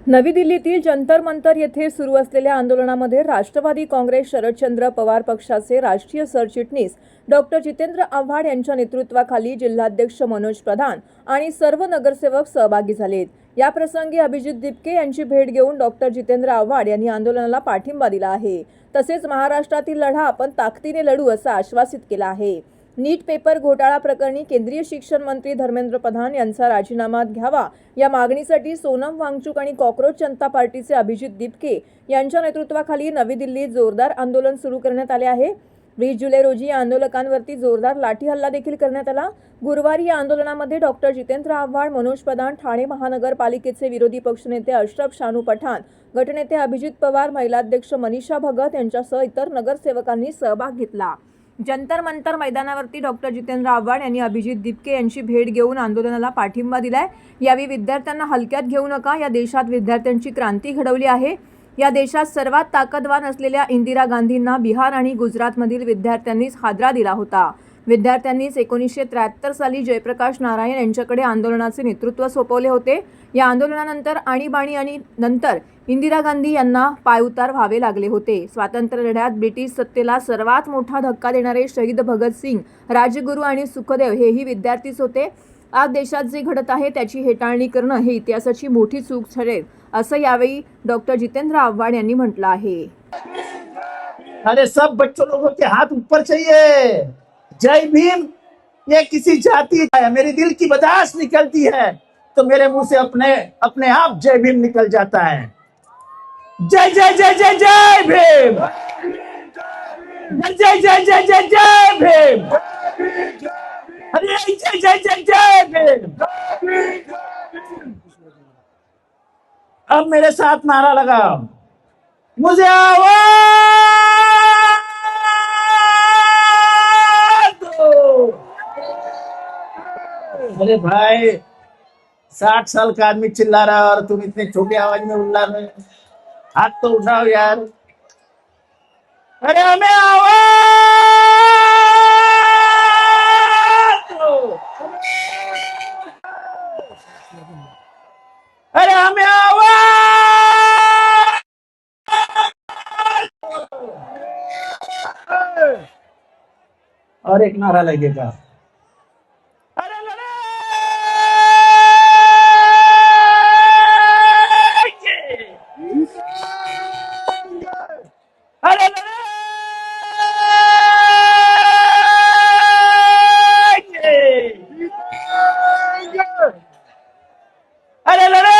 नवी दिल्लीतील जंतर मंतर येथे सुरू असलेल्या आंदोलनामध्ये राष्ट्रवादी काँग्रेस शरदचंद्र पवार पक्षाचे राष्ट्रीय सरचिटणीस डॉक्टर जितेंद्र आव्हाड यांच्या नेतृत्वाखाली जिल्हाध्यक्ष मनोज प्रधान आणि सर्व नगरसेवक सहभागी झालेत। या प्रसंगी अभिजित दिपके यांची भेट घेऊन डॉक्टर जितेंद्र आव्हाड यांनी आंदोलनाला पाठिंबा दिला आहे। तसेच महाराष्ट्रातील लढा आपण ताकदीने लढू असं आश्वासित केलं आहे। नीट पेपर घोटाळा प्रकरणी केंद्रीय शिक्षण मंत्री धर्मेंद्र प्रधान यांचा राजीनामा घ्यावा या मागणीसाठी सोनम वांगचुक आणि कॉकरोच जनता पार्टीचे अभिजित दिपके यांच्या नेतृत्वाखाली नवी दिल्लीत जोरदार आंदोलन सुरू करण्यात आले आहे। 20 जुलै रोजी या आंदोलकांवरती जोरदार लाठी हल्ला देखील करण्यात आला। गुरुवारी या आंदोलनामध्ये डॉक्टर जितेंद्र आव्हाड, मनोज प्रधान, ठाणे महानगरपालिकेचे विरोधी पक्षनेते अशरफ शानू पठाण, गटनेते अभिजित पवार, महिलाध्यक्ष मनीषा भगत यांच्यासह इतर नगरसेवकांनी सहभाग घेतला। जंतर मंतर मैदानावरती डॉक्टर जितेंद्र आव्हाड यांनी अभिजित दिपके यांची भेट घेऊन आंदोलनाला पाठिंबा दिलाय। यावेळी विद्यार्थ्यांना हलक्यात घेऊ नका, या देशात विद्यार्थ्यांची क्रांती घडवली आहे। या देशात सर्वात ताकदवान असलेल्या इंदिरा गांधींना बिहार आणि गुजरातमधील विद्यार्थ्यांनीच हादरा दिला होता। विद्यार्थ्यांनीच 1973 साली जयप्रकाश नारायण यांच्याकडे आंदोलनाचे नेतृत्व सोपवले होते। या आंदोलनानंतर आणीबाणी आणि नंतर इंदिरा गांधी यांना पायउतार व्हावे लागले होते। स्वातंत्र्य लढ्यात ब्रिटिश सत्तेला सर्वात मोठा धक्का देणारे शहीद भगतसिंग, राजगुरू आणि सुखदेव हेही विद्यार्थीच होते। आज देशात जे घडत आहे त्याची हेटाळणी करणं हे इतिहासाची मोठी चूक ठरेल असं यावेळी डॉक्टर जितेंद्र आव्हाड यांनी म्हटलं आहे। अरे सब बच्चों लोगों के हाथ ऊपर चाहिए। जय भीम ये किसी जाति का है, मेरे दिल की बदाश निकलती है तो मेरे मुंह से अपने आप जय भीम निकल जाता है। जय जय जय जय जय भीम, जय जय जय जय जय भीम, अरे जय जय जय जय भीम। अब मेरे साथ नारा लगाओ, मुझे आवाज दो। अरे भाई 60 साल का आदमी चिल्ला रहा है और तुम इतने छोटे आवाज में उल्ला रहे हो। हाथ तो उठाओ यार। अरे हमें आवाज दो। अरे हमें आवाज। और एक नारा लगेगा, अरे अरे अरे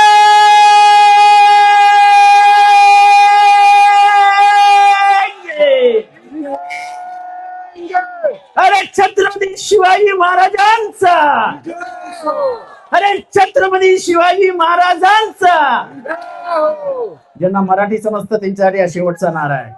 अरे छत्रपती शिवाजी महाराजांचा, अरे छत्रपती शिवाजी महाराजांचा। ज्यांना मराठी समजतं त्यांच्यासाठी हा शेवटचा नारा आहे।